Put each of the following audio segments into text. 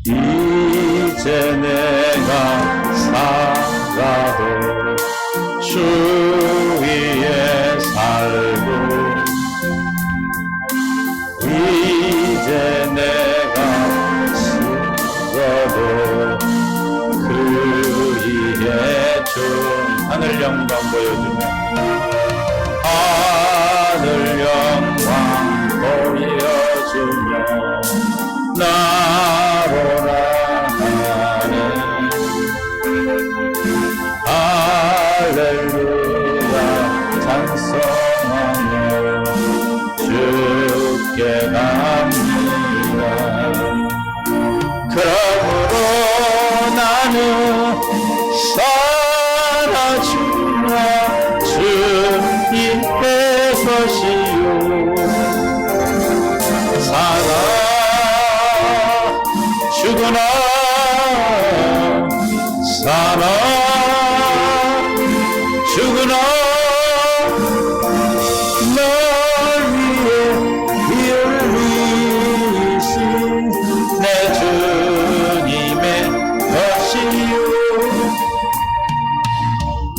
이제 내가 살아도 주 위에 살고 이제 내가 죽어도 그 위에 주 하늘 영광 보여주며 하늘 영광 보여주며 나로라 하네 할렐루야 찬송하며 주께 갑니다. 그러므로 나는 살아주나 주님의 것이요 살아 죽으나 살아 죽으나 널 위해 피 흘리신 내 주님의 것이요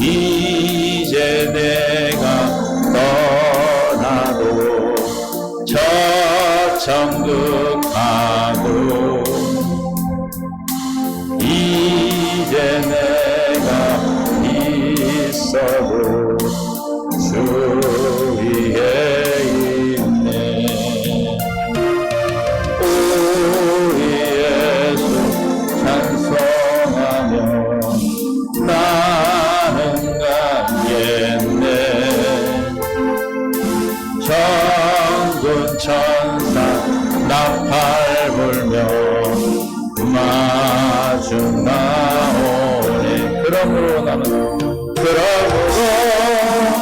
이제 내가 떠나도 저 천국 가고 이제 내가 있어도 주 위에 있네 우리 예수 찬송하며 나는 가겠네 천군 천사 나팔 불며 마주 나오네 그러므로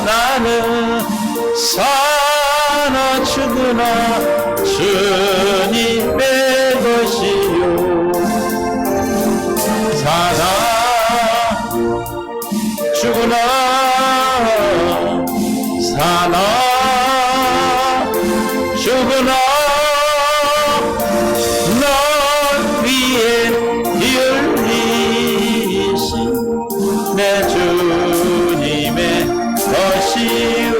나는 사나 죽으나 주님의 것이요 사나 죽으나 사나 죽으나 널 위에 피 흘리신 내 주님의 것이요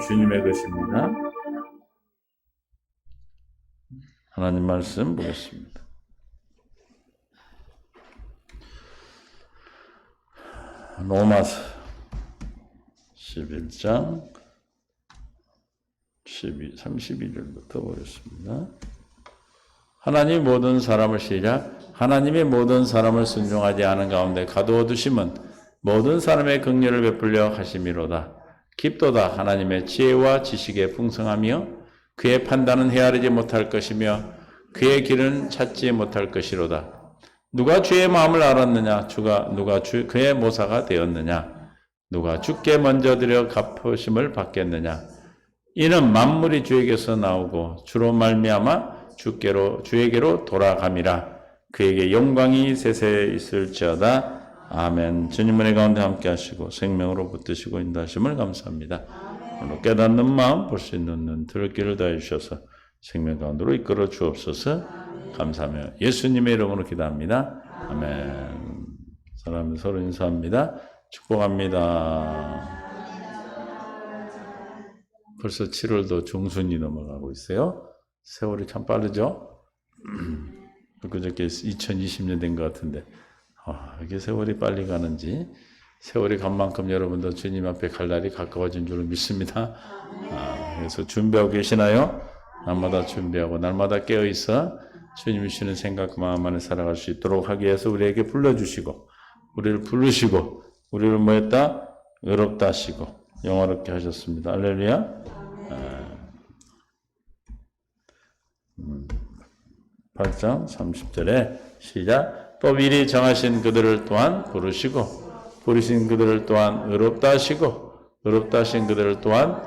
주님의 것입니다. 하나님 말씀 보겠습니다. 로마서 11장 32절부터 보겠습니다. 하나님이 모든 사람을 하나님의 모든 사람을 순종하지 않은 가운데 가두어 두심은 모든 사람의 긍휼을 베풀려 하심이로다. 깊도다 하나님의 지혜와 지식의 풍성하며 그의 판단은 헤아리지 못할 것이며 그의 길은 찾지 못할 것이로다. 누가 주의 마음을 알았느냐? 누가 그의 모사가 되었느냐? 누가 주께 먼저 드려 갚으심을 받겠느냐? 이는 만물이 주에게서 나오고 주로 말미암아 주에게로 돌아감이라. 그에게 영광이 세세에 있을지어다. 아멘. 주님 은혜 가운데 함께 하시고 생명으로 붙드시고 인도하심을 감사합니다. 오늘 깨닫는 마음, 볼 수 있는 눈, 들을 길을 다해 주셔서 생명 가운데로 이끌어 주옵소서. 감사하며 예수님의 이름으로 기도합니다. 아멘. 사람들 서로 인사합니다. 축복합니다. 벌써 7월도 중순이 넘어가고 있어요. 세월이 참 빠르죠? 그저께 2020년 된 것 같은데 이게 세월이 빨리 가는지 세월이 간 만큼 여러분도 주님 앞에 갈 날이 가까워진 줄 믿습니다. 그래서 준비하고 계시나요? 날마다 준비하고 날마다 깨어있어 주님이 주시는 생각 그 마음 안에 살아갈 수 있도록 하기 위해서 우리에게 불러주시고 우리를 부르시고 우리를 뭐 했다? 의롭다 하시고 영화롭게 하셨습니다. 할렐루야. 8장 30절에 시작. 또 미리 정하신 그들을 또한 부르신 그들을 또한 의롭다 하시고 의롭다 하신 그들을 또한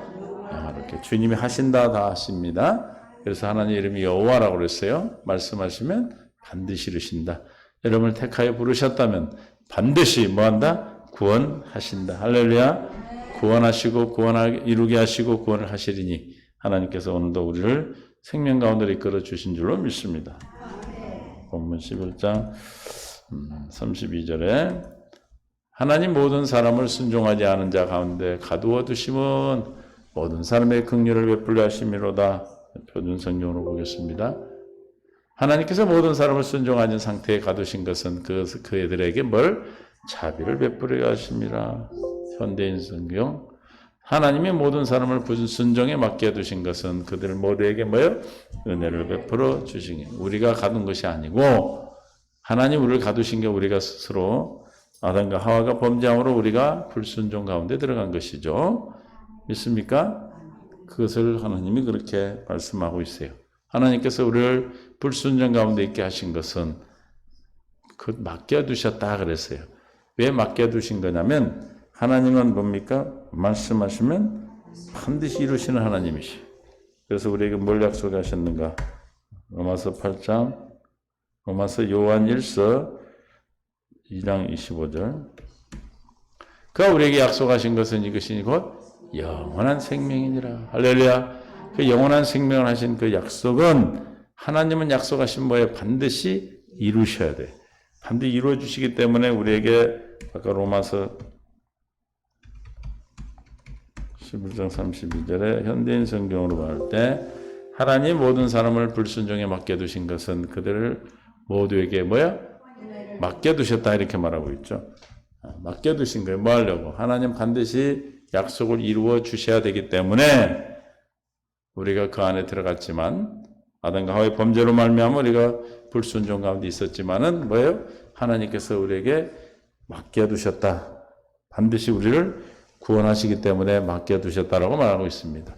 이렇게 주님이 하신다 다 하십니다. 그래서 하나님 이름이 여호와라고 그랬어요. 말씀하시면 반드시 이루신다. 여러분을 택하여 부르셨다면 반드시 뭐한다? 구원하신다. 할렐루야. 구원하시고 이루게 하시고 구원을 하시리니 하나님께서 오늘도 우리를 생명 가운데로 이끌어 주신 줄로 믿습니다. 본문 11장 32절에 하나님 모든 사람을 순종하지 않은 자 가운데 가두어 두심은 모든 사람의 긍휼을 베풀려 하심이로다. 표준 성경으로 보겠습니다. 하나님께서 모든 사람을 순종하는 상태에 가두신 것은 그애들에게 뭘? 자비를 베풀려 하심이라. 현대인 성경. 하나님이 모든 사람을 순종에 맡겨 두신 것은 그들 모두에게 뭐예요? 은혜를 베풀어 주신 게 우리가 가둔 것이 아니고 하나님 우리를 가두신 게 우리가 스스로 아담과 하와가 범죄함으로 우리가 불순종 가운데 들어간 것이죠. 믿습니까? 그것을 하나님이 그렇게 말씀하고 있어요. 하나님께서 우리를 불순종 가운데 있게 하신 것은 맡겨두셨다 그랬어요. 왜 맡겨두신 거냐면 하나님은 뭡니까? 말씀하시면 반드시 이루시는 하나님이시죠. 그래서 우리에게 뭘 약속하셨는가? 로마서 8장, 로마서 요한 1서 2장 25절. 그가 우리에게 약속하신 것은 이것이니 곧 영원한 생명이니라. 할렐루야. 그 영원한 생명을 하신 그 약속은 하나님은 약속하신 뭐에 반드시 이루셔야 돼. 반드시 이루어 주시기 때문에 우리에게 아까 로마서 11장 32절에 현대인 성경으로 볼 때 하나님 모든 사람을 불순종에 맡겨두신 것은 그들을 모두에게 뭐야? 맡겨두셨다 이렇게 말하고 있죠. 맡겨두신 거예요. 뭐 하려고? 하나님 반드시 약속을 이루어 주셔야 되기 때문에 우리가 그 안에 들어갔지만 아담과 하와의 범죄로 말미암아 우리가 불순종 가운데 있었지만은 뭐예요? 하나님께서 우리에게 맡겨두셨다. 반드시 우리를 구원하시기 때문에 맡겨두셨다라고 말하고 있습니다.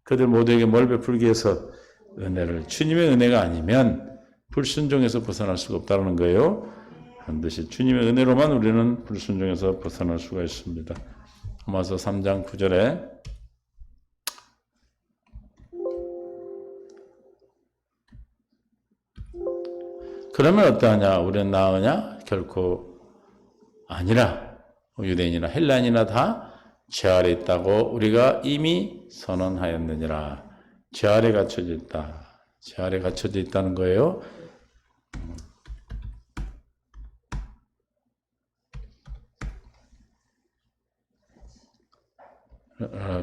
그들 모두에게 뭘 베풀기 위해서? 은혜를. 주님의 은혜가 아니면 불순종에서 벗어날 수가 없다는 거예요. 반드시 주님의 은혜로만 우리는 불순종에서 벗어날 수가 있습니다. 로마서 3장 9절에 그러면 어떠하냐? 우리는 나으냐? 결코 아니라 유대인이나 헬라인이나 다 죄 아래 있다고 우리가 이미 선언하였느니라. 죄 아래 갇혀져 있다. 죄 아래 갇혀져 있다는 거예요.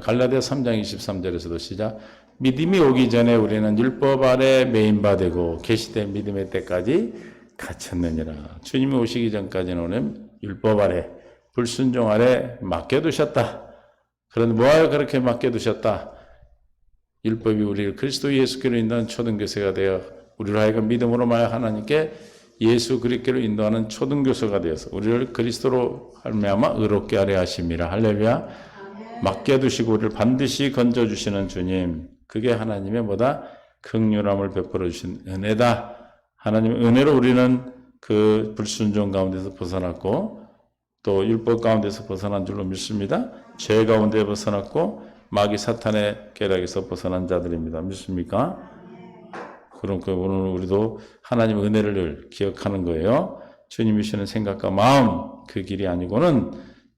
갈라디아 3장 23절에서도 시작. 믿음이 오기 전에 우리는 율법 아래 매인바 되고 계시된 믿음의 때까지 갇혔느니라. 주님이 오시기 전까지는 우리는 율법 아래 불순종 아래 맡겨두셨다. 그런데 뭐하여 그렇게 맡겨두셨다? 율법이 우리를 그리스도 예수께로 인도하는 초등교사가 되어 우리를 하여금 믿음으로 말하여 하나님께 예수 그리스도로 인도하는 초등교사가 되어서 우리를 그리스도로 말미암아 의롭게 하려 하심이라. 할렐루야. 맡겨두시고 우리를 반드시 건져주시는 주님, 그게 하나님의 뭐다? 긍휼함을 베풀어 주신 은혜다. 하나님의 은혜로 우리는 그 불순종 가운데서 벗어났고 또 율법 가운데서 벗어난 줄로 믿습니다. 죄 가운데 벗어났고 마귀 사탄의 계략에서 벗어난 자들입니다. 믿습니까? 그러니까 오늘 우리도 하나님의 은혜를 기억하는 거예요. 주님이 주시는 생각과 마음, 그 길이 아니고는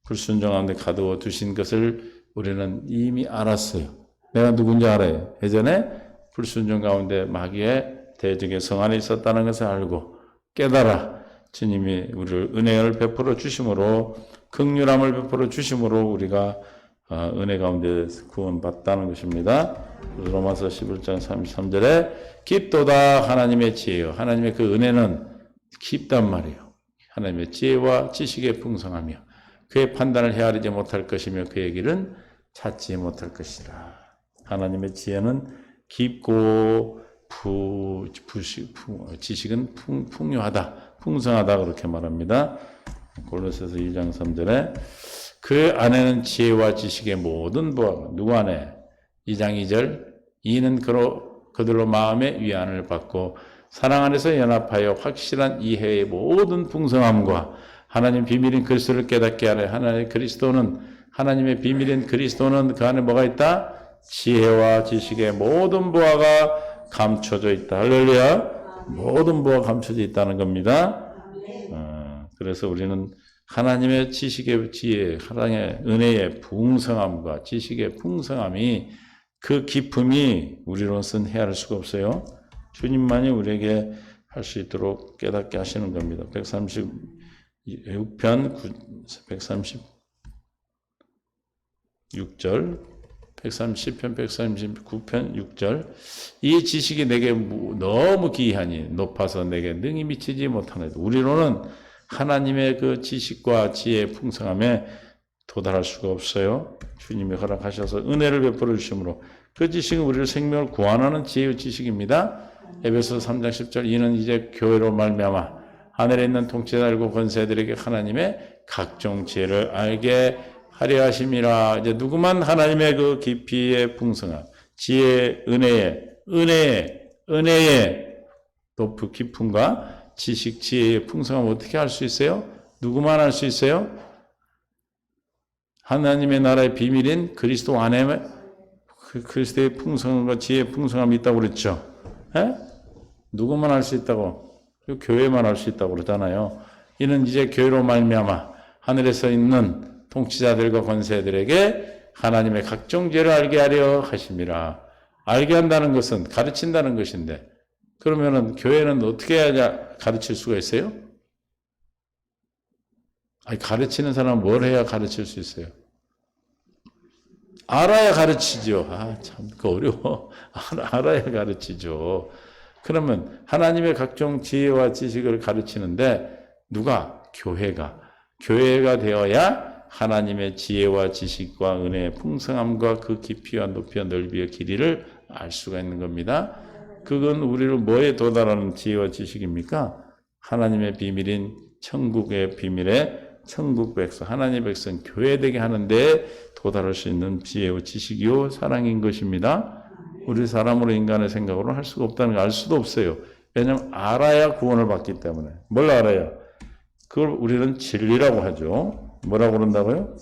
불순종 가운데 가두어 두신 것을 우리는 이미 알았어요. 내가 누군지 알아요. 예전에 불순종 가운데 마귀의 대적의 성 안에 있었다는 것을 알고 깨달아 주님이 우리를 은혜를 베풀어 주심으로 긍휼함을 베풀어 주심으로 우리가 은혜 가운데 구원받다는 것입니다. 로마서 11장 33절에 깊도다 하나님의 지혜요. 하나님의 그 은혜는 깊단 말이에요. 하나님의 지혜와 지식의 풍성하며 그의 판단을 헤아리지 못할 것이며 그의 길은 찾지 못할 것이라. 하나님의 지혜는 깊고 지식은 풍요하다, 풍성하다 그렇게 말합니다. 골로새서 2장 3절에 그 안에는 지혜와 지식의 모든 부하가 누구 안에? 2장 2절 이는 그들로 마음의 위안을 받고 사랑 안에서 연합하여 확실한 이해의 모든 풍성함과 하나님 비밀인 그리스도를 깨닫게 하려 하나님의 비밀인 그리스도는 그 안에 뭐가 있다? 지혜와 지식의 모든 부하가 감춰져 있다. 할렐루야. 모든 부하가 감춰져 있다는 겁니다. 그래서 우리는 하나님의 지식의 지혜, 하나님의 은혜의 풍성함과 지식의 풍성함이 그 기쁨이 우리로서는 헤아릴 수가 없어요. 주님만이 우리에게 할 수 있도록 깨닫게 하시는 겁니다. 136편 136절 130편 139편 6절 이 지식이 내게 너무 기이하니 높아서 내게 능히 미치지 못하나이다. 우리로는 하나님의 그 지식과 지혜의 풍성함에 도달할 수가 없어요. 주님이 허락하셔서 은혜를 베풀어 주심으로 그 지식은 우리를 생명을 구원하는 지혜의 지식입니다. 에베소서 3장 10절 이는 이제 교회로 말미암아 하늘에 있는 통치자들과 권세들에게 하나님의 각종 지혜를 알게 하려 하심이라. 이제 누구만 하나님의 그 깊이의 풍성함, 지혜의 은혜의 높은 깊음과 지식, 지혜의 풍성함을 어떻게 할 수 있어요? 누구만 할 수 있어요? 하나님의 나라의 비밀인 그리스도 안에 그리스도의 풍성함과 지혜의 풍성함이 있다고 그랬죠. 에? 누구만 할 수 있다고? 교회만 할 수 있다고 그러잖아요. 이는 이제 교회로 말미암아 하늘에서 있는 통치자들과 권세들에게 하나님의 각종 죄를 알게 하려 하심이라. 알게 한다는 것은 가르친다는 것인데, 그러면은 교회는 어떻게 해야 가르칠 수가 있어요? 아니, 가르치는 사람은 뭘 해야 가르칠 수 있어요? 알아야 가르치죠. 참, 그 어려워. 알아야 가르치죠. 그러면 하나님의 각종 지혜와 지식을 가르치는데, 누가? 교회가 되어야 하나님의 지혜와 지식과 은혜의 풍성함과 그 깊이와 높이와 넓이와 길이를 알 수가 있는 겁니다. 그건 우리를 뭐에 도달하는 지혜와 지식입니까? 하나님의 비밀인 천국의 비밀에 천국 백성, 하나님의 백성, 교회되게 하는데 도달할 수 있는 지혜와 지식이요 사랑인 것입니다. 우리 사람으로 인간의 생각으로는 할 수가 없다는 걸 알 수도 없어요. 왜냐하면 알아야 구원을 받기 때문에. 뭘 알아야? 그걸 우리는 진리라고 하죠. 뭐라고 그런다고요?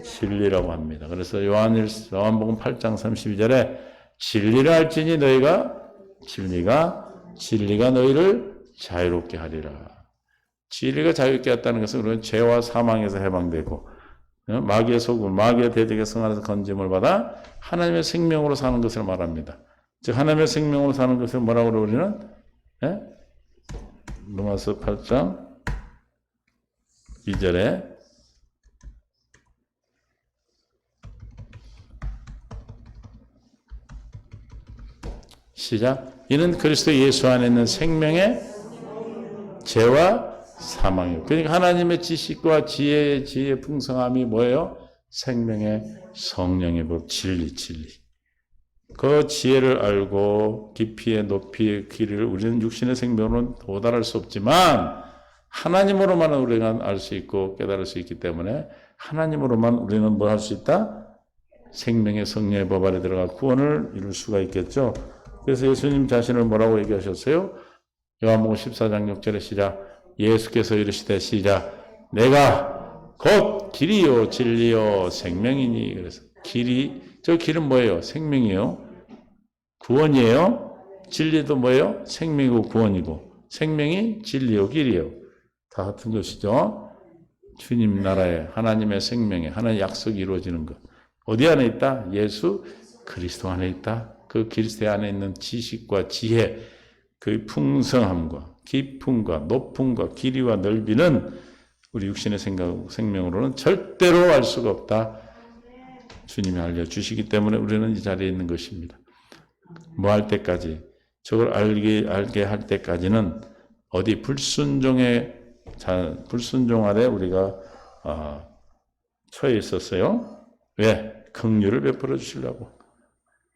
진리라고 합니다. 그래서 요한복음 8장 32절에 진리를 알지니 너희가 진리가 너희를 자유롭게 하리라. 진리가 자유롭게 했다는 것은 우리는 죄와 사망에서 해방되고 마귀의 소금, 마귀의 대적의 성 안에서 건짐을 받아 하나님의 생명으로 사는 것을 말합니다. 즉 하나님의 생명으로 사는 것을 뭐라고 그래요 우리는? 예? 로마서 8장 2절에 시작. 이는 그리스도 예수 안에 있는 생명의 죄와 사망이요. 그러니까 하나님의 지식과 지혜의 풍성함이 뭐예요? 생명의 성령의 법, 진리. 그 지혜를 알고 깊이의 높이의 길이를 우리는 육신의 생명으로는 도달할 수 없지만 하나님으로만 우리가 알 수 있고 깨달을 수 있기 때문에 하나님으로만 우리는 뭐 할 수 있다? 생명의 성령의 법 안에 들어가 구원을 이룰 수가 있겠죠. 그래서 예수님 자신을 뭐라고 얘기하셨어요? 요한복음 14장 6절에 시작. 예수께서 이르시되 시작. 내가 곧 길이요 진리요 생명이니. 그래서 저 길은 뭐예요? 생명이에요. 구원이에요. 진리도 뭐예요? 생명이고 구원이고. 생명이 진리요 길이요. 다 같은 것이죠. 주님 나라에 하나님의 생명에 하나님의 약속이 이루어지는 것. 어디 안에 있다? 예수 그리스도 안에 있다. 그 그리스도 안에 있는 지식과 지혜, 그 풍성함과 깊음과 높음과 길이와 넓이는 우리 육신의 생명으로는 절대로 알 수가 없다. 주님이 알려주시기 때문에 우리는 이 자리에 있는 것입니다. 뭐 할 때까지? 저걸 알게 할 때까지는 어디 불순종 아래 우리가 처해 있었어요. 왜? 긍휼을 베풀어 주시려고.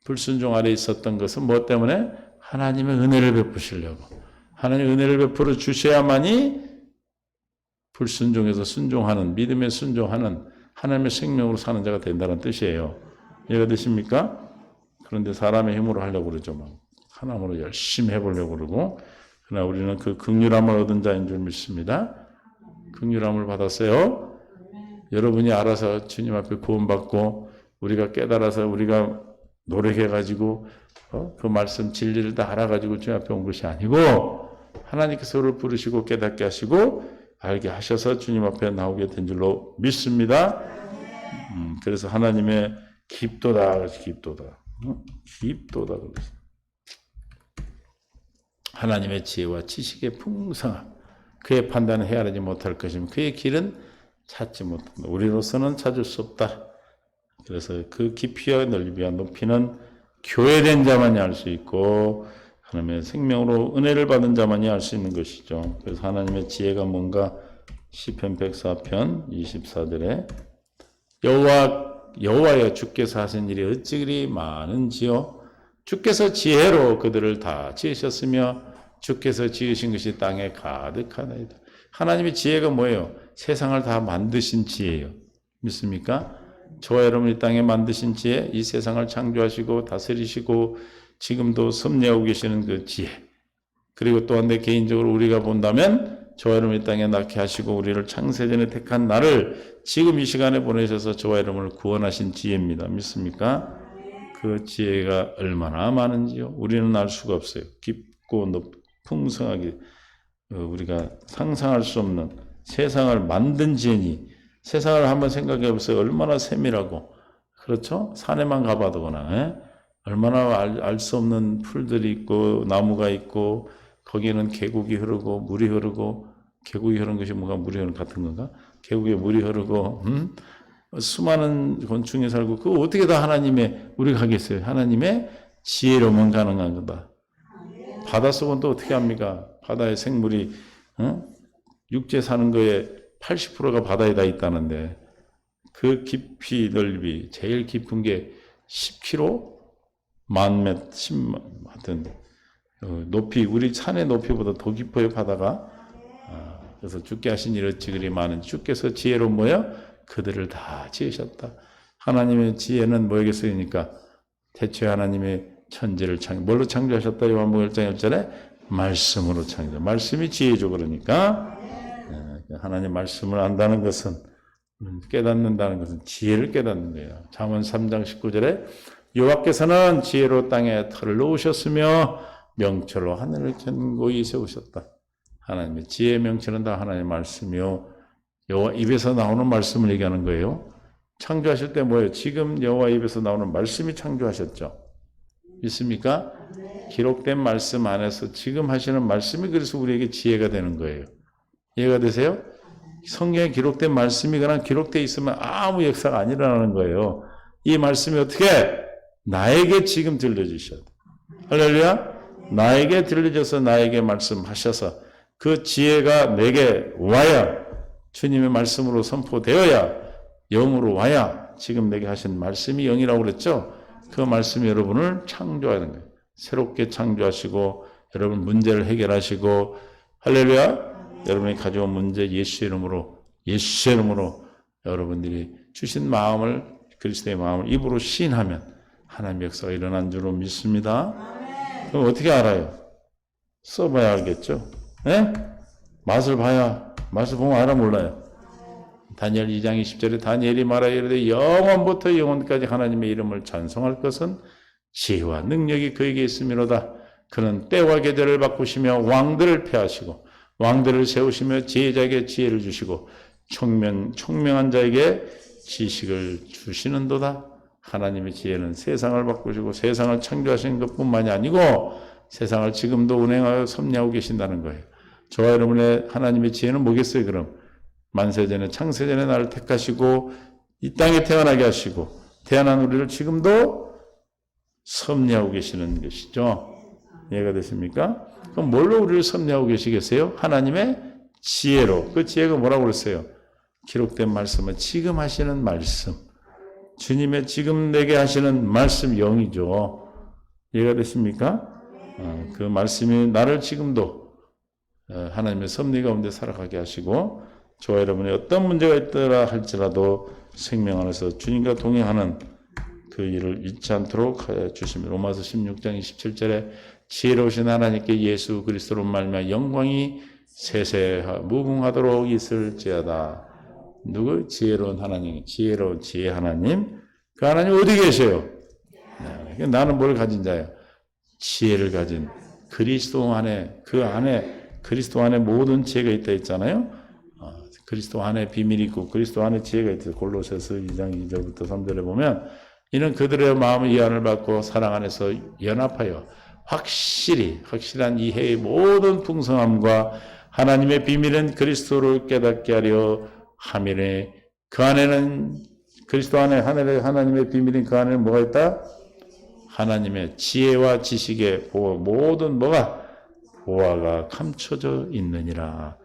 불순종 아래 있었던 것은 무엇 때문에? 하나님의 은혜를 베푸시려고. 하나님의 은혜를 베풀어 주셔야만이 불순종에서 순종하는, 믿음에 순종하는 하나님의 생명으로 사는 자가 된다는 뜻이에요. 이해가 되십니까? 그런데 사람의 힘으로 하려고 그러죠. 막. 하나님으로 열심히 해보려고 그러고. 그러나 우리는 그 긍휼함을 얻은 자인 줄 믿습니다. 긍휼함을 받았어요. 여러분이 알아서 주님 앞에 구원받고 우리가 깨달아서 우리가 노력해가지고 그 말씀 진리를 다 알아가지고 주님 앞에 온 것이 아니고 하나님께서 우리를 부르시고 깨닫게 하시고 알게 하셔서 주님 앞에 나오게 된 줄로 믿습니다. 그래서 하나님의 깊도다, 깊도다, 깊도다 그러죠. 하나님의 지혜와 지식의 풍성함, 그의 판단은 헤아리지 못할 것이며 그의 길은 찾지 못한다. 우리로서는 찾을 수 없다. 그래서 그 깊이와 넓이와 높이는 교회된 자만이 알 수 있고 하나님의 생명으로 은혜를 받은 자만이 알 수 있는 것이죠. 그래서 하나님의 지혜가 뭔가 시편 104편 24절에 여호와여 주께서 하신 일이 어찌 그리 많은지요. 주께서 지혜로 그들을 다 지으셨으며 주께서 지으신 것이 땅에 가득하나이다. 하나님의 지혜가 뭐예요? 세상을 다 만드신 지혜예요. 믿습니까? 저와 여러분이 땅에 만드신 지혜, 이 세상을 창조하시고 다스리시고 지금도 섭리하고 계시는 그 지혜. 그리고 또한 내 개인적으로 우리가 본다면 저와 여러분이 땅에 낳게 하시고 우리를 창세전에 택한 나를 지금 이 시간에 보내셔서 저와 여러분을 구원하신 지혜입니다. 믿습니까? 그 지혜가 얼마나 많은지요. 우리는 알 수가 없어요. 깊고 풍성하게 우리가 상상할 수 없는 세상을 만든 지혜니 세상을 한번 생각해 보세요. 얼마나 세밀하고 그렇죠? 산에만 가봐도거나 얼마나 알 수 없는 풀들이 있고 나무가 있고 거기에는 계곡이 흐르고 물이 흐르고 계곡이 흐르는 것이 뭔가 물이 흐르는 같은 건가? 계곡에 물이 흐르고 수많은 곤충이 살고 그거 어떻게 다 하나님의 우리가 하겠어요? 하나님의 지혜로만 가능한 거다. 바닷속은 또 어떻게 합니까? 바다의 생물이 육지에 사는 거에 80%가 바다에 다 있다는데 그 깊이 넓이 제일 깊은 게 10km? 만몇, 10만 하여튼 높이 우리 산의 높이보다 더 깊어요 바다가. 그래서 주께 하신 일 어찌 그리 많은 주께서 지혜로 뭐야? 그들을 다 지으셨다. 하나님의 지혜는 뭐에게 쓰이니까 태초에 하나님의 천지를 뭘로 창조하셨다? 요한복음 1장 1절에 말씀으로 창조. 말씀이 지혜죠. 그러니까 하나님 말씀을 안다는 것은 깨닫는다는 것은 지혜를 깨닫는 거예요. 잠언 3장 19절에 여호와께서는 지혜로 땅에 털을 놓으셨으며 명철로 하늘을 견고히 세우셨다. 하나님의 지혜의 명철은 다 하나님의 말씀이요. 여호와 입에서 나오는 말씀을 얘기하는 거예요. 창조하실 때 뭐예요? 지금 여호와 입에서 나오는 말씀이 창조하셨죠. 있습니까? 기록된 말씀 안에서 지금 하시는 말씀이 그래서 우리에게 지혜가 되는 거예요. 이해가 되세요? 성경에 기록된 말씀이 그냥 기록되어 있으면 아무 역사가 안 일어나는 거예요. 이 말씀이 어떻게 나에게 지금 들려주셔야 돼. 할렐루야. 나에게 들려줘서 나에게 말씀하셔서 그 지혜가 내게 와야 주님의 말씀으로 선포되어야 영으로 와야 지금 내게 하신 말씀이 영이라고 그랬죠. 그 말씀이 여러분을 창조하는 거예요. 새롭게 창조하시고 여러분 문제를 해결하시고 할렐루야. 여러분이 가져온 문제 예수의 이름으로 여러분들이 주신 마음을 그리스도의 마음을 입으로 시인하면 하나님의 역사가 일어난 줄로 믿습니다. 그럼 어떻게 알아요? 써봐야 알겠죠. 네? 맛을 보면 알아 몰라요. 다니엘 2장 20절에 다니엘이 말하여 이르되 영원부터 영원까지 하나님의 이름을 찬송할 것은 지혜와 능력이 그에게 있음이로다. 그는 때와 계절을 바꾸시며 왕들을 폐하시고 왕들을 세우시며 지혜자에게 지혜를 주시고 총명한 자에게 지식을 주시는도다. 하나님의 지혜는 세상을 바꾸시고 세상을 창조하신 것뿐만이 아니고 세상을 지금도 운행하여 섭리하고 계신다는 거예요. 저와 여러분의 하나님의 지혜는 뭐겠어요? 그럼 만세전에 창세전에 나를 택하시고 이 땅에 태어나게 하시고 태어난 우리를 지금도 섭리하고 계시는 것이죠. 이해가 되십니까? 그럼 뭘로 우리를 섭리하고 계시겠어요? 하나님의 지혜로. 그 지혜가 뭐라고 그랬어요? 기록된 말씀은 지금 하시는 말씀. 주님의 지금 내게 하시는 말씀 영이죠. 이해가 되십니까? 그 말씀이 나를 지금도 하나님의 섭리 가운데 살아가게 하시고 저와 여러분의 어떤 문제가 있더라 할지라도 생명 안에서 주님과 동행하는 그 일을 잊지 않도록 하여 주시며 로마서 16장 27절에 지혜로우신 하나님께 예수 그리스도로 말미암아 영광이 세세하 무궁하도록 있을지어다. 누구? 지혜로운 하나님, 지혜로운 지혜 하나님. 그 하나님 어디 계세요? 나는 뭘 가진 자예요? 지혜를 가진 그리스도 안에, 그 안에 그리스도 안에 모든 지혜가 있다 했잖아요. 그리스도 안에 비밀이 있고 그리스도 안에 지혜가 있어요. 골로새서 2장 2절부터 3절에 보면 이는 그들의 마음의 이안을 받고 사랑 안에서 연합하여 확실한 이해의 모든 풍성함과 하나님의 비밀은 그리스도를 깨닫게 하려 함이래. 그 안에는 그리스도 안에 하나님의 비밀인 그 안에는 뭐가 있다? 하나님의 지혜와 지식의 모든 보화가 감춰져 있느니라.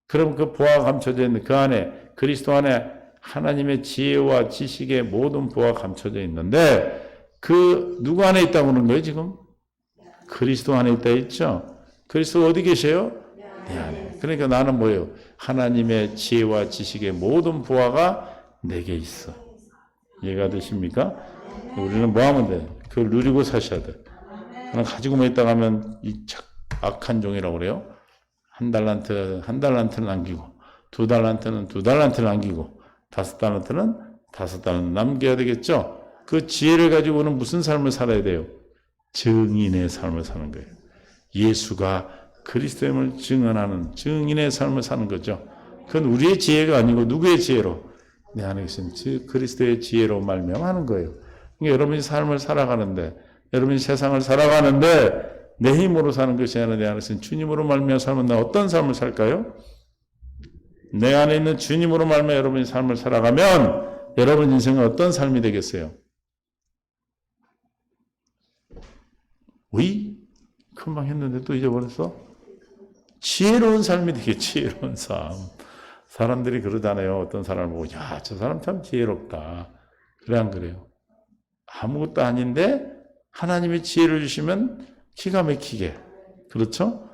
그럼 그 보화가 감춰져 있는 그 안에 그리스도 안에 하나님의 지혜와 지식의 모든 보화가 감춰져 있는데 그 누구 안에 있다고 하는 거예요 지금? 그리스도 안에 있다 했죠? 그리스도 어디 계세요? 내 안에. 그러니까 나는 뭐예요? 하나님의 지혜와 지식의 모든 보화가 내게 있어. 이해가 되십니까? 우리는 뭐 하면 돼? 그걸 누리고 사셔야 돼. 그냥 가지고만 있다가 하면 이 악한 종이라고 그래요. 한 달란트는 남기고, 2달란트는 남기고, 5달란트는 5달란트 남겨야 되겠죠? 그 지혜를 가지고는 무슨 삶을 살아야 돼요? 증인의 삶을 사는 거예요. 예수가 그리스도임을 증언하는 증인의 삶을 사는 거죠. 그건 우리의 지혜가 아니고 누구의 지혜로? 내 안에 계신 그리스도의 지혜로 말미암아하는 거예요. 그러니까 여러분이 삶을 살아가는데, 여러분이 세상을 살아가는데 내 힘으로 사는 것이 아니라 내 안에 계신 주님으로 말미암아 살면 나 어떤 삶을 살까요? 내 안에 있는 주님으로 말미암아 여러분이 삶을 살아가면 여러분 인생은 어떤 삶이 되겠어요? 왜? 금방 했는데 또 잊어버렸어? 지혜로운 삶이 되게 지혜로운 삶. 사람들이 그러잖아요. 어떤 사람을 보고 야, 저 사람 참 지혜롭다. 그래 안 그래요? 아무것도 아닌데 하나님이 지혜를 주시면 기가 막히게. 그렇죠?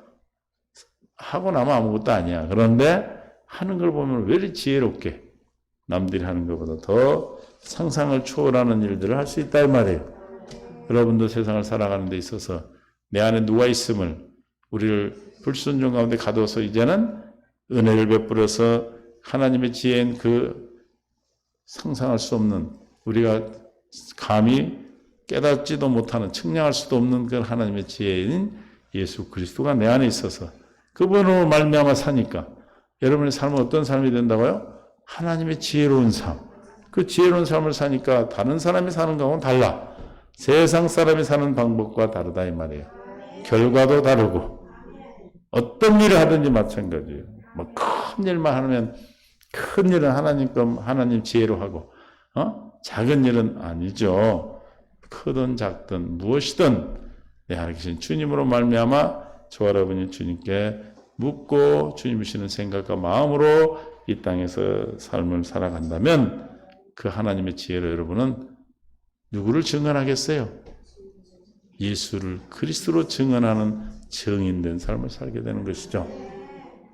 하고 나면 아무것도 아니야. 그런데 하는 걸 보면 왜 이렇게 지혜롭게 남들이 하는 것보다 더 상상을 초월하는 일들을 할 수 있다 이 말이에요. 여러분도 세상을 살아가는 데 있어서 내 안에 누가 있음을 우리를 불순종 가운데 가둬서 이제는 은혜를 베풀어서 하나님의 지혜인 그 상상할 수 없는 우리가 감히 깨닫지도 못하는 측량할 수도 없는 그 하나님의 지혜인 예수 그리스도가 내 안에 있어서 그분으로 말미암아 사니까 여러분의 삶은 어떤 삶이 된다고요? 하나님의 지혜로운 삶. 그 지혜로운 삶을 사니까 다른 사람이 사는 거하고는 달라. 세상 사람이 사는 방법과 다르다 이 말이에요. 결과도 다르고 어떤 일을 하든지 마찬가지예요. 뭐 큰 일만 하면 큰 일은 하나님 지혜로 하고 작은 일은 아니죠. 크든 작든 무엇이든 내 안에 계신 주님으로 말미암아 저와 여러분이 주님께 묻고 주님 주시는 생각과 마음으로 이 땅에서 삶을 살아간다면 그 하나님의 지혜로 여러분은 누구를 증언하겠어요? 예수를 그리스도로 증언하는 증인된 삶을 살게 되는 것이죠.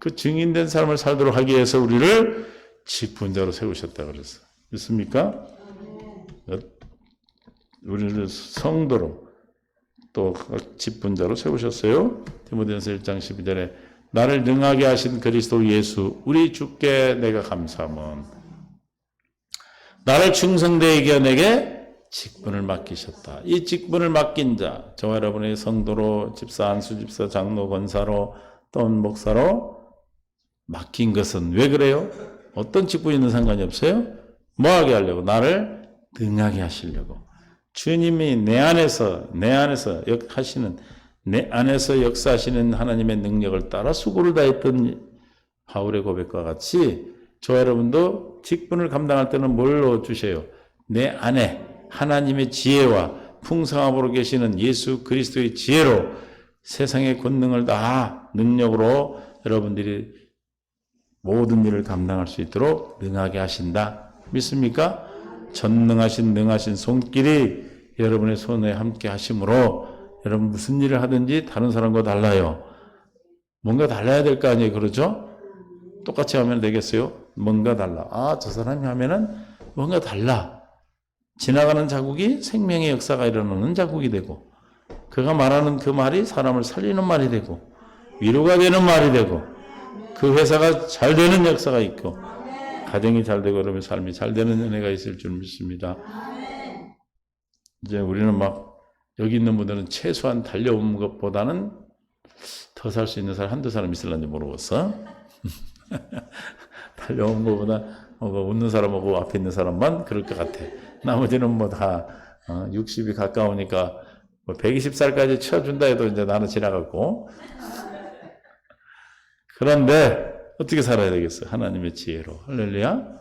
그 증인된 삶을 살도록 하기 위해서 우리를 직분자로 세우셨다고 그랬어요. 믿습니까? 우리를 성도로 또 직분자로 세우셨어요. 디모데전서 1장 12절에 나를 능하게 하신 그리스도 예수 우리 주께 내가 감사함은 나를 충성되게 이겨 내게 직분을 맡기셨다. 이 직분을 맡긴 자, 저와 여러분의 성도로 집사, 안수집사, 장로, 권사로 또는 목사로 맡긴 것은 왜 그래요? 어떤 직분이 있는 상관이 없어요? 뭐하게 하려고? 나를 능하게 하시려고. 주님이 내 안에서 하시는 내 안에서 역사하시는 하나님의 능력을 따라 수고를 다했던 바울의 고백과 같이 저와 여러분도 직분을 감당할 때는 뭘 넣어주세요? 내 안에 하나님의 지혜와 풍성함으로 계시는 예수 그리스도의 지혜로 세상의 권능을 다 능력으로 여러분들이 모든 일을 감당할 수 있도록 능하게 하신다. 믿습니까? 능하신 손길이 여러분의 손에 함께 하심으로 여러분 무슨 일을 하든지 다른 사람과 달라요. 뭔가 달라야 될 거 아니에요. 그러죠? 똑같이 하면 되겠어요? 뭔가 달라. 저 사람이 하면은 뭔가 달라. 지나가는 자국이 생명의 역사가 일어나는 자국이 되고 그가 말하는 그 말이 사람을 살리는 말이 되고 위로가 되는 말이 되고 그 회사가 잘 되는 역사가 있고 가정이 잘 되고 여러분의 삶이 잘 되는 은혜가 있을 줄 믿습니다. 이제 우리는 여기 있는 분들은 최소한 달려온 것보다는 더 살 수 있는 사람 한두 사람 있을런지 모르겠어. 달려온 것보다 웃는 사람하고 앞에 있는 사람만 그럴 것 같아. 나머지는 뭐 다 60이 가까우니까 120살까지 채워준다 해도 이제 나는 지나갔고. 그런데 어떻게 살아야 되겠어? 하나님의 지혜로. 할렐루야.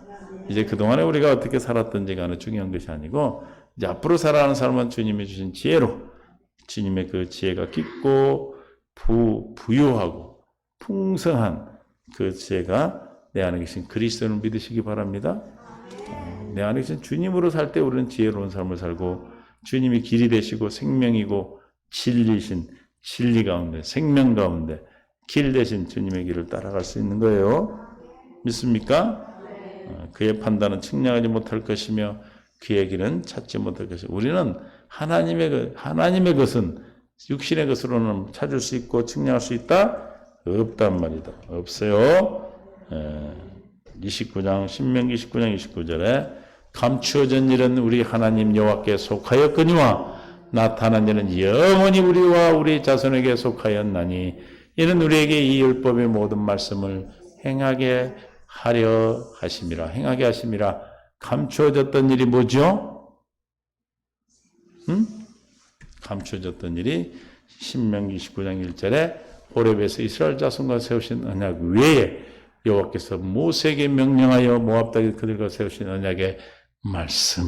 이제 그동안에 우리가 어떻게 살았던지 간에 중요한 것이 아니고 이제 앞으로 살아가는 삶은 주님이 주신 지혜로, 주님의 그 지혜가 깊고 부유하고 풍성한 그 지혜가 내 안에 계신 그리스도를 믿으시기 바랍니다. 내 안에 계신 주님으로 살 때 우리는 지혜로운 삶을 살고 주님이 길이 되시고 생명이고 진리신 진리 가운데 생명 가운데 길 되신 주님의 길을 따라갈 수 있는 거예요. 믿습니까? 그의 판단은 측량하지 못할 것이며 그의 길은 찾지 못할 것이며 우리는 하나님의 것은 육신의 것으로는 찾을 수 있고 측량할 수 있다? 없단 말이다. 없어요. 29장 신명기 29장 29절에 감추어진 일은 우리 하나님 여호와께 속하였거니와 나타난 일은 영원히 우리와 우리 자손에게 속하였나니 이는 우리에게 이 율법의 모든 말씀을 행하게 하려 하심이라. 행하게 하심이라. 감추어졌던 일이 뭐죠? 감추어졌던 일이 신명기 19장 1절에 호렙에서 이스라엘 자손과 세우신 언약 외에 여호와께서 모세에게 명령하여 모압 땅에 그들과 세우신 언약의 말씀.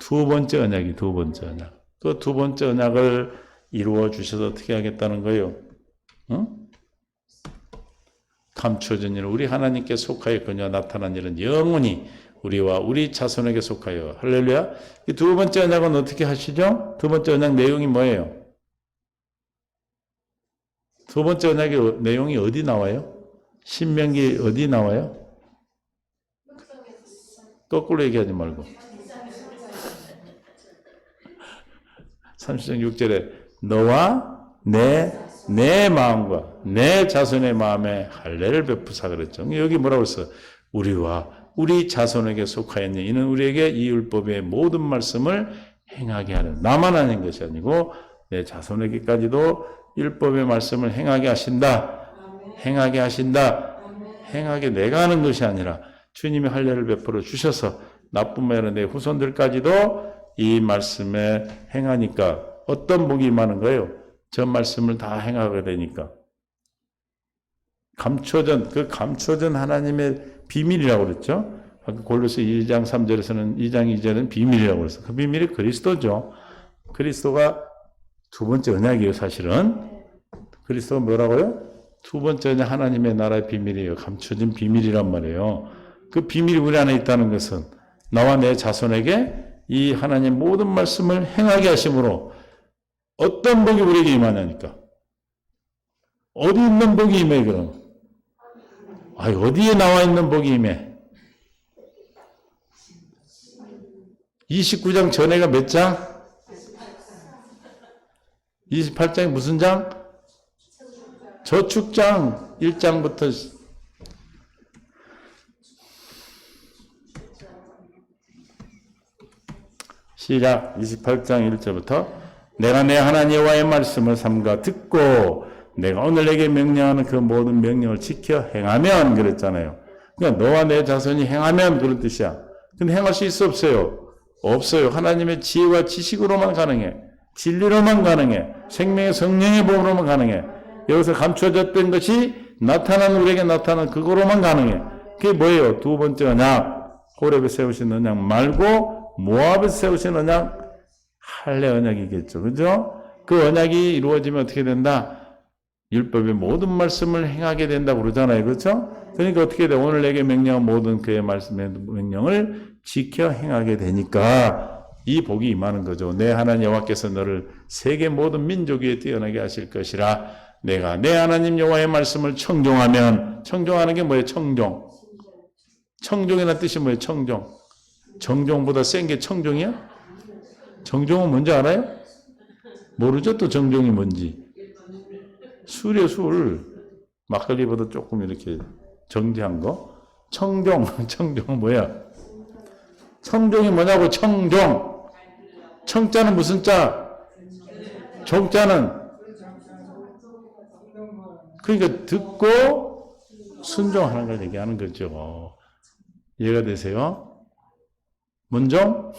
두 번째 언약이 두 번째 언약. 그 두 번째 언약을 이루어 주셔서 어떻게 하겠다는 거예요? 감추어진 일은 우리 하나님께 속하였거니와 나타난 일은 영원히 우리와 우리 자손에게 속하여. 할렐루야. 이 두 번째 언약은 어떻게 하시죠? 두 번째 언약 내용이 뭐예요? 두 번째 언약의 내용이 어디 나와요? 신명기 어디 나와요? 거꾸로 얘기하지 말고 30장 6절에 너와 내 마음과 내 자손의 마음에 할례를 베푸사 그랬죠. 여기 뭐라고 했어? 우리와 우리 자손에게 속하였니 이는 우리에게 이 율법의 모든 말씀을 행하게 하는 나만 하는 것이 아니고 내 자손에게까지도 율법의 말씀을 행하게 하신다. 행하게 하신다. 행하게 내가 하는 것이 아니라 주님이 할례를 베풀어 주셔서 나뿐만 아니라 내 후손들까지도 이 말씀에 행하니까 어떤 복이 임하는 거예요? 저 말씀을 다 행하게 되니까. 감춰진 하나님의 비밀이라고 그랬죠? 골로새 2장 3절에서는 2장 2절은 비밀이라고 그랬어요. 그 비밀이 그리스도죠. 그리스도가 두 번째 언약이에요, 사실은. 그리스도가 뭐라고요? 두 번째 언약 하나님의 나라의 비밀이에요. 감춰진 비밀이란 말이에요. 그 비밀이 우리 안에 있다는 것은 나와 내 자손에게 이 하나님의 모든 말씀을 행하게 하심으로 어떤 복이 우리에게 임하냐니까. 어디 있는 복이 임해, 그럼? 어디에 나와 있는 복이 임해? 29장 전에가 몇 장? 28장이 무슨 장? 저축장 1장부터 시작 28장 1절부터 내가 내 하나님 여호와의 말씀을 삼가 듣고 내가 오늘 내게 명령하는 그 모든 명령을 지켜 행하면 그랬잖아요. 그러니까 너와 내 자손이 행하면 그런 뜻이야. 근데 행할 수 있어 없어요? 없어요. 하나님의 지혜와 지식으로만 가능해. 진리로만 가능해. 생명의 성령의 복으로만 가능해. 여기서 감춰졌던 것이 우리에게 나타난 그거로만 가능해. 그게 뭐예요? 두 번째 언약. 호렙에 세우신 언약 말고 모압에서 세우신 언약. 할례 언약이겠죠. 그죠? 그 언약이 이루어지면 어떻게 된다? 율법의 모든 말씀을 행하게 된다고 그러잖아요. 그렇죠? 그러니까 어떻게 돼? 오늘 내게 명령한 모든 그의 말씀의 명령을 지켜 행하게 되니까 이 복이 임하는 거죠. 내 하나님 여호와께서 너를 세계 모든 민족 위에 뛰어나게 하실 것이라. 내가 내 하나님 여호와의 말씀을 청종하면, 청종하는 게 뭐예요? 청종이라는 뜻이 뭐예요? 정종보다 센 게 청종이야? 정종은 뭔지 알아요? 모르죠? 또 정종이 뭔지. 술이에요, 술. 막걸리보다 조금 이렇게 정제한 거. 청종은 뭐야? 청종이 뭐냐고, 청종. 청자는 무슨 자? 종자는? 그러니까 듣고 순종하는 걸 얘기하는 거죠. 이해가 되세요? 문종?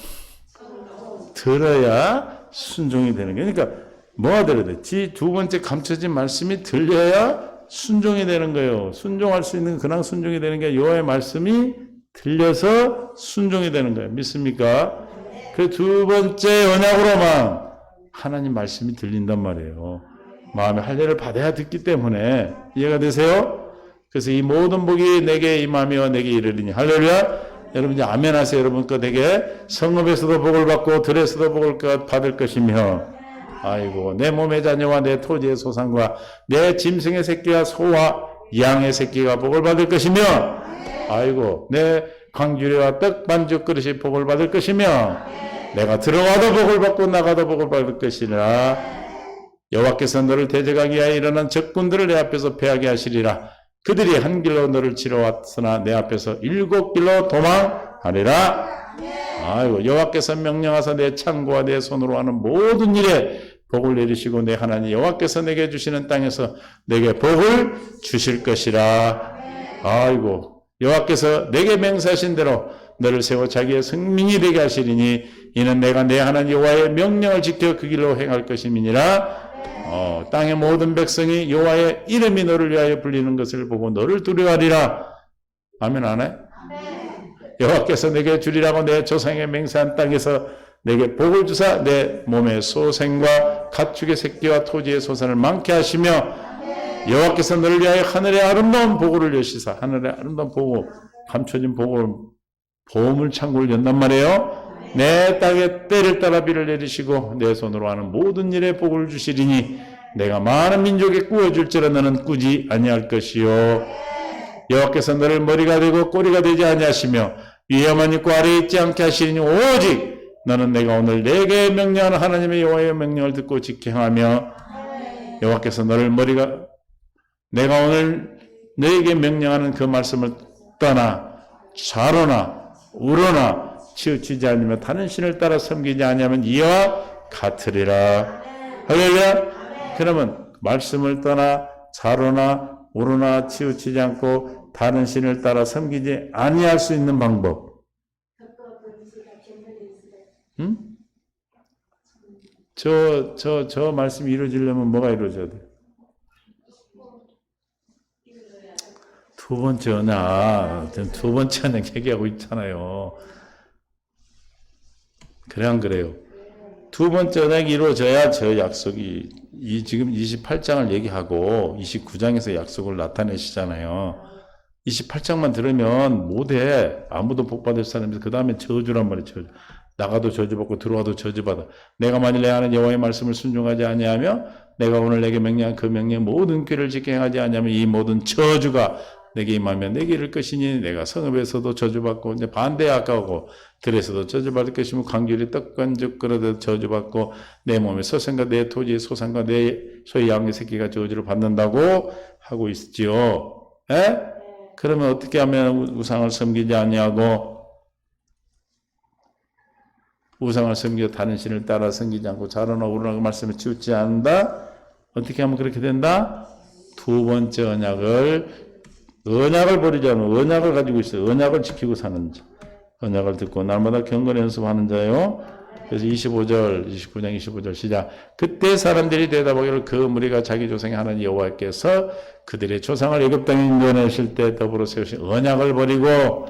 들어야 순종이 되는 거예요. 그러니까 뭐가 들어야 돼? 두 번째 감춰진 말씀이 들려야 순종이 되는 거예요. 순종할 수 있는 그냥 순종이 되는 게 여호와의 말씀이 들려서 순종이 되는 거예요. 믿습니까? 그 두 번째 언약으로만 하나님 말씀이 들린단 말이에요. 마음에 할례를 받아야 듣기 때문에. 이해가 되세요? 그래서 이 모든 복이 내게 임하며 내게 이르리니. 할렐루야. 여러분 이제 아멘 하세요. 여러분 거 되게 성읍에서도 복을 받고 들에서도 복을 받을 것이며, 아이고 내 몸의 자녀와 내 토지의 소산과 내 짐승의 새끼와 소와 양의 새끼가 복을 받을 것이며, 아이고 내 광주리와 떡 반죽 그릇이 복을 받을 것이며, 내가 들어가도 복을 받고 나가도 복을 받을 것이라. 여호와께서 너를 대적하기 위하여 일어난 적군들을 내 앞에서 패하게 하시리라. 그들이 한 길로 너를 치러 왔으나 내 앞에서 7길로 도망하리라. 아이고 여호와께서 명령하사 내 창고와 내 손으로 하는 모든 일에 복을 내리시고 내 하나님 여호와께서 내게 주시는 땅에서 내게 복을 주실 것이라. 아이고 여호와께서 내게 맹세하신 대로 너를 세워 자기의 성민이 되게 하시리니 이는 내가 내 하나님 여호와의 명령을 지켜 그 길로 행할 것임이니라. 땅의 모든 백성이 여호와의 이름이 너를 위하여 불리는 것을 보고 너를 두려워하리라. 아멘 안 해? 여호와께서 내게 주리라고 내 조상의 맹세한 땅에서 내게 복을 주사 내 몸의 소생과 가축의 새끼와 토지의 소산을 많게 하시며, 여호와께서 너를 위하여 하늘의 아름다운 보고를 여시사. 하늘의 아름다운 보고, 감춰진 보물 창고를 연단 말이에요. 내 땅에 때를 따라 비를 내리시고 내 손으로 하는 모든 일에 복을 주시리니 내가 많은 민족에 꾸어줄지라 너는 꾸지 아니할 것이요. 여호와께서 너를 머리가 되고 꼬리가 되지 아니하시며 위에만 있고 아래에 있지 않게 하시리니 오직 너는 내가 오늘 내게 명령하는 하나님의 여호와의 명령을 듣고 지켜하며, 여호와께서 너를 내가 오늘 너에게 명령하는 그 말씀을 떠나 좌로나 우로나 치우치지 않으며 다른 신을 따라 섬기지 아니하면 이와 같으리라. 할렐루야. 그러면 말씀을 떠나 좌로나 우로나 치우치지 않고 다른 신을 따라 섬기지 아니할 수 있는 방법. 응? 저 말씀이 이루어지려면 뭐가 이루어져야 돼? 두 번째 언약, 두 번째 언약 얘기하고 있잖아요. 그래 안 그래요? 두 번째 언약이 이루어져야 저 약속이 지금 28장을 얘기하고 29장에서 약속을 나타내시잖아요. 28장만 들으면 못해. 아무도 복받을 사람이 그 다음에 저주란 말이에요. 저주. 나가도 저주받고 들어와도 저주받아. 내가 만일 내 하는 여호와의 말씀을 순종하지 아니하며 내가 오늘 내게 명령한 그 명령 모든 꾀를 지켜 행하지 아니하면 이 모든 저주가 내게 임하면 내게 이를 것이니 내가 성읍에서도 저주받고 이제 반대에 아까우고 들에서도 저주받을 것이며 광주리 떡반죽 그릇에도 저주받고 내 몸의 소생과 내 토지의 소산과 내 소의 양의 새끼가 저주를 받는다고 하고 있지요. 에? 그러면 어떻게 하면 우상을 섬기지 아니하고 우상을 섬기고 다른 신을 따라 섬기지 않고 자로나 우로나 그 말씀에 치우치지 않는다? 어떻게 하면 그렇게 된다? 두 번째 언약을 버리지 않고 언약을 가지고 있어요. 언약을 지키고 사는 자. 언약을 듣고 날마다 경건 연습하는 자요. 그래서 29장 25절 시작. 그때 사람들이 대답하기를 그 무리가 자기 조상의 하나님 여호와께서 그들의 조상을 애굽 땅에 인도내실 때 더불어 세우신 언약을 버리고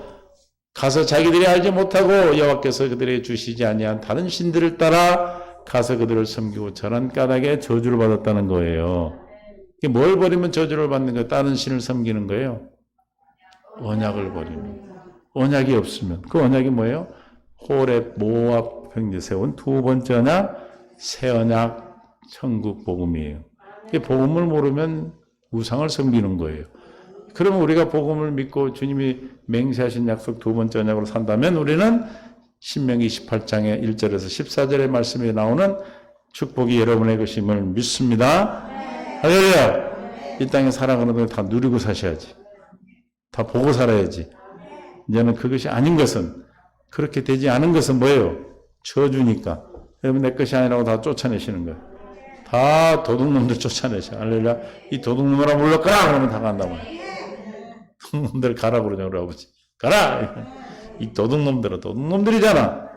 가서 자기들이 알지 못하고 여호와께서 그들에게 주시지 아니한 다른 신들을 따라 가서 그들을 섬기고 저런 까닭에 저주를 받았다는 거예요. 뭘 버리면 저주를 받는 거예요? 다른 신을 섬기는 거예요. 언약을 버리면. 언약이 없으면. 그 언약이 뭐예요? 호렙 모압 형제 세운 두 번째 언약, 새 언약, 천국 복음이에요. 이 복음을 모르면 우상을 섬기는 거예요. 그러면 우리가 복음을 믿고 주님이 맹세하신 약속 두 번째 언약으로 산다면 우리는 신명기 28장의 1절에서 14절의 말씀에 나오는 축복이 여러분의 것임을 믿습니다. 할렐루야! 이 땅에 살아가는 동안 다 누리고 사셔야지. 다 보고 살아야지. 이제는 그것이 아닌 것은, 그렇게 되지 않은 것은 뭐예요? 저주니까. 여러분 내 것이 아니라고 다 쫓아내시는 거예요. 다 도둑놈들 쫓아내셔. 할렐루야. 이 도둑놈이라 불렀거나 그러면 다 간다고. 도둑놈들 가라 그러죠, 우리 아버지. 가라! 이 도둑놈들은 도둑놈들이잖아.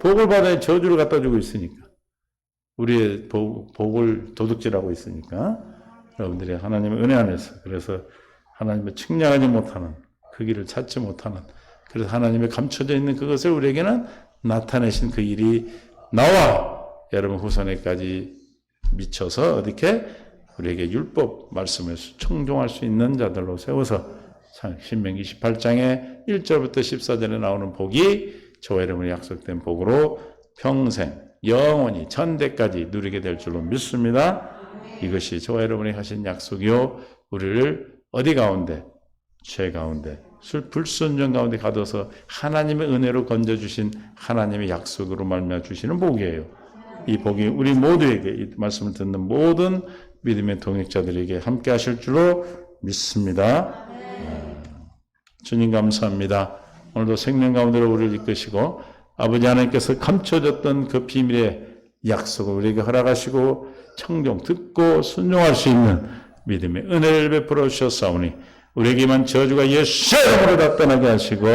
복을 받아야 저주를 갖다 주고 있으니까. 우리의 복을 도둑질하고 있으니까. 여러분들이 하나님의 은혜 안에서, 그래서 하나님의 측량하지 못하는, 그 길을 찾지 못하는, 그래서 하나님의 감춰져 있는 그것을 우리에게는 나타내신 그 일이 나와 여러분 후손에까지 미쳐서 어떻게 우리에게 율법 말씀을 청종할 수 있는 자들로 세워서 신명기 28장에 1절부터 14절에 나오는 복이 저와 여러분이 약속된 복으로 평생 영원히 천대까지 누리게 될 줄로 믿습니다. 이것이 저와 여러분이 하신 약속이요, 우리를 어디 가운데, 죄 가운데, 불순종 가운데 가둬서 하나님의 은혜로 건져주신 하나님의 약속으로 말미암아 주시는 복이에요. 이 복이 우리 모두에게, 이 말씀을 듣는 모든 믿음의 동역자들에게 함께 하실 줄로 믿습니다. 주님 감사합니다. 오늘도 생명 가운데로 우리를 이끄시고 아버지 하나님께서 감춰졌던 그 비밀의 약속을 우리에게 허락하시고 청종 듣고 순종할 수 있는 믿음의 은혜를 베풀어 주셨사오니 우리에게만 저주가 예수 이름으로 다 떠나게 하시고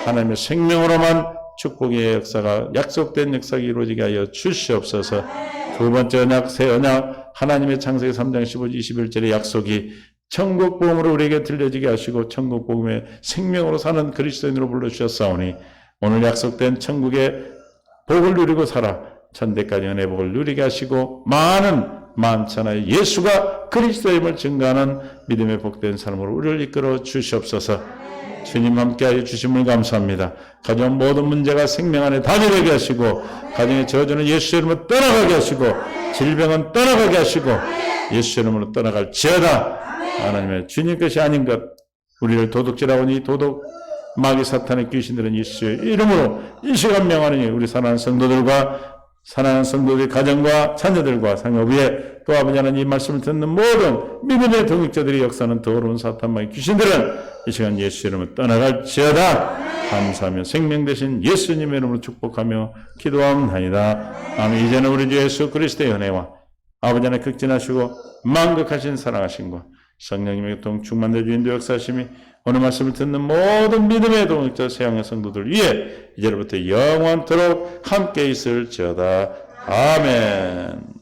하나님의 생명으로만 축복의 역사가 약속된 역사가 이루어지게 하여 주시옵소서. 두 번째 언약, 새 언약, 하나님의 창세기 3장 15절 21절의 약속이 천국 복음으로 우리에게 들려지게 하시고 천국 복음의 생명으로 사는 그리스도인으로 불러주셨사오니 오늘 약속된 천국의 복을 누리고 살아 천대까지 은혜 복을 누리게 하시고 많잖아요. 예수가 그리스도임을 증거하는 믿음의 복된 삶으로 우리를 이끌어 주시옵소서. 주님 함께하여 주심을 감사합니다. 가정 모든 문제가 생명 안에 다녀가게 하시고 가정의 저주는 예수 이름으로 떠나가게 하시고 질병은 떠나가게 하시고 예수 이름으로 떠나갈지어다. 하나님의 주님 것이 아닌 것, 우리를 도둑질하고 이 도둑 마귀 사탄의 귀신들은 예수의 이름으로 이 시간 명하느니 우리 사랑하는 성도들과 사랑하는 성도들의 가정과 자녀들과 상업 위에 또 아버지 하나님 이 말씀을 듣는 모든 믿음의 동역자들의 역사는 더러운 사탄마의 귀신들은 이 시간 예수 이름으로 떠나갈지어다. 감사하며 생명 되신 예수님의 이름으로 축복하며 기도하옵나이다. 아멘. 이제는 우리 주 예수 그리스도의 은혜와 아버지 하나님 극진하시고 만극하신 사랑하심과 성령님의 동 충만대 주인도 역사하심이 오늘 말씀을 듣는 모든 믿음의 동역자 세상의 성도들 위해 이제부터 영원토록 함께 있을지어다. 아멘.